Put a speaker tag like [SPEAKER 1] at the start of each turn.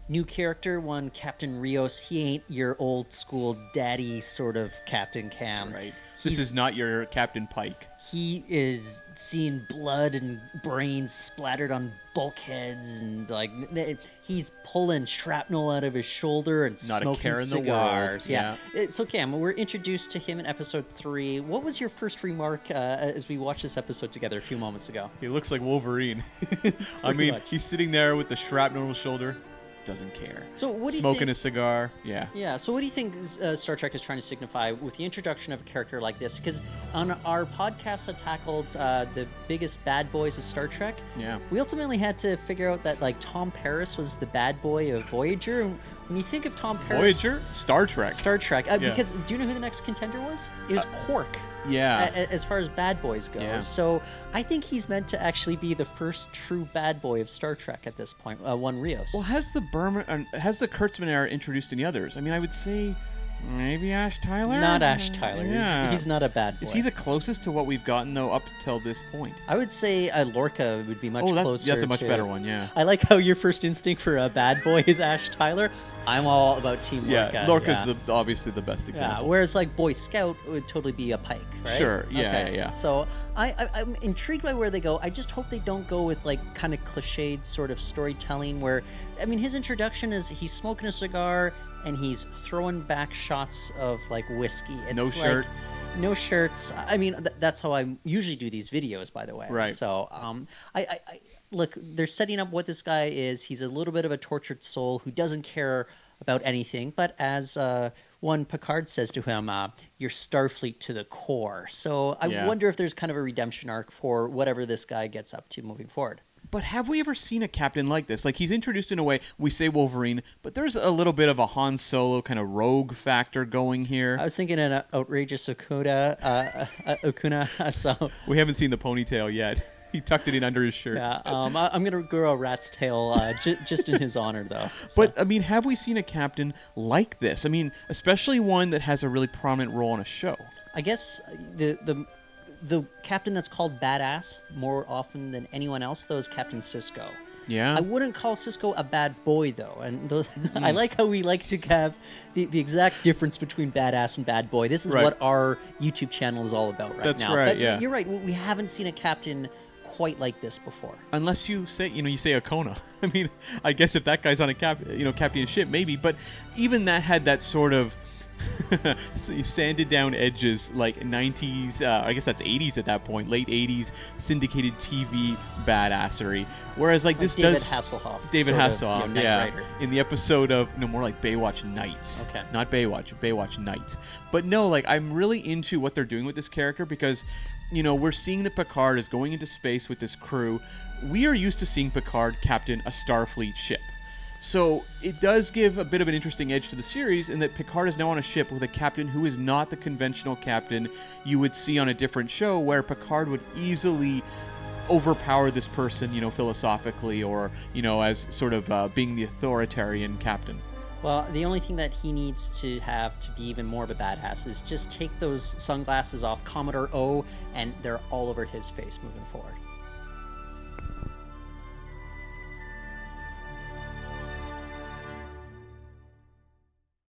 [SPEAKER 1] new character, one Captain Rios. He ain't your old school daddy sort of Captain Cam.
[SPEAKER 2] That's right. This is not your Captain Pike.
[SPEAKER 1] He is seeing blood and brains splattered on bulkheads, and like he's pulling shrapnel out of his shoulder and
[SPEAKER 2] not
[SPEAKER 1] smoking
[SPEAKER 2] a care
[SPEAKER 1] cigars.
[SPEAKER 2] in the world.
[SPEAKER 1] Yeah. So Cam, we're introduced to him in episode 3. What was your first remark as we watched this episode together a few moments ago?
[SPEAKER 2] He looks like Wolverine. I mean,
[SPEAKER 1] much.
[SPEAKER 2] he's sitting there with the shrapnel on his shoulder. Doesn't care.
[SPEAKER 1] So what do you
[SPEAKER 2] Smoking
[SPEAKER 1] think?
[SPEAKER 2] a cigar. Yeah.
[SPEAKER 1] Yeah. So what do you think Star Trek is trying to signify with the introduction of a character like this? Because on our podcast that tackled the biggest bad boys of Star Trek,
[SPEAKER 2] Yeah.
[SPEAKER 1] we ultimately had to figure out that like Tom Paris was the bad boy of Voyager. And when you think of Tom Paris,
[SPEAKER 2] Voyager? Star Trek.
[SPEAKER 1] Star Trek.
[SPEAKER 2] Yeah.
[SPEAKER 1] Because do you know who the next contender was? It was Quark.
[SPEAKER 2] Yeah.
[SPEAKER 1] As far as bad boys go.
[SPEAKER 2] Yeah.
[SPEAKER 1] So I think he's meant to actually be the first true bad boy of Star Trek at this point. One Rios.
[SPEAKER 2] Well, has the Kurtzman era introduced any others? I mean, I would say maybe Ash Tyler?
[SPEAKER 1] Not Ash Tyler.
[SPEAKER 2] Yeah.
[SPEAKER 1] He's not a bad boy.
[SPEAKER 2] Is he the closest to what we've gotten, though, up till this point?
[SPEAKER 1] I would say Lorca would be much closer.
[SPEAKER 2] That's a much better one, yeah.
[SPEAKER 1] I like how your first instinct for a bad boy is Ash Tyler. I'm all about Team Lorca.
[SPEAKER 2] Yeah, Lorca's obviously the best example.
[SPEAKER 1] Yeah, whereas like Boy Scout would totally be a Pike, right?
[SPEAKER 2] Sure, yeah,
[SPEAKER 1] okay.
[SPEAKER 2] yeah.
[SPEAKER 1] So I'm intrigued by where they go. I just hope they don't go with like kind of cliched sort of storytelling where, I mean, his introduction is he's smoking a cigar and he's throwing back shots of like whiskey. It's
[SPEAKER 2] no shirt.
[SPEAKER 1] No shirts. I mean, that's how I usually do these videos, by the way.
[SPEAKER 2] Right.
[SPEAKER 1] So, I look, they're setting up what this guy is. He's a little bit of a tortured soul who doesn't care about anything. But as one Picard says to him, you're Starfleet to the core. So I wonder if there's kind of a redemption arc for whatever this guy gets up to moving forward.
[SPEAKER 2] But have we ever seen a captain like this? Like, he's introduced in a way, we say Wolverine, but there's a little bit of a Han Solo kind of rogue factor going here.
[SPEAKER 1] I was thinking an outrageous Okuna, so...
[SPEAKER 2] We haven't seen the ponytail yet. He tucked it in under his shirt.
[SPEAKER 1] Yeah, I'm going to grow a rat's tail just in his honor, though. So.
[SPEAKER 2] But, I mean, have we seen a captain like this? I mean, especially one that has a really prominent role on a show.
[SPEAKER 1] I guess the captain that's called badass more often than anyone else, though, is Captain Sisko.
[SPEAKER 2] Yeah.
[SPEAKER 1] I wouldn't call Sisko a bad boy, though. And I like how we like to have the exact difference between badass and bad boy. This is what our YouTube channel is all about now.
[SPEAKER 2] That's right,
[SPEAKER 1] but
[SPEAKER 2] yeah.
[SPEAKER 1] You're right. We haven't seen a captain quite like this before.
[SPEAKER 2] Unless you say Okona. I mean, I guess if that guy's on a captain ship, maybe. But even that had that sort of sanded down edges, like 90s, I guess that's 80s at that point, late 80s syndicated TV badassery. Whereas like this
[SPEAKER 1] David
[SPEAKER 2] does
[SPEAKER 1] Hasselhoff,
[SPEAKER 2] yeah,
[SPEAKER 1] writer.
[SPEAKER 2] in the episode of more like Baywatch Nights.
[SPEAKER 1] Okay,
[SPEAKER 2] not Baywatch Nights. But no, like I'm really into what they're doing with this character because we're seeing that Picard is going into space with this crew. We are used to seeing Picard captain a Starfleet ship. So it does give a bit of an interesting edge to the series in that Picard is now on a ship with a captain who is not the conventional captain you would see on a different show where Picard would easily overpower this person, philosophically or, as sort of being the authoritarian captain.
[SPEAKER 1] Well, the only thing that he needs to have to be even more of a badass is just take those sunglasses off Commodore O and they're all over his face moving forward.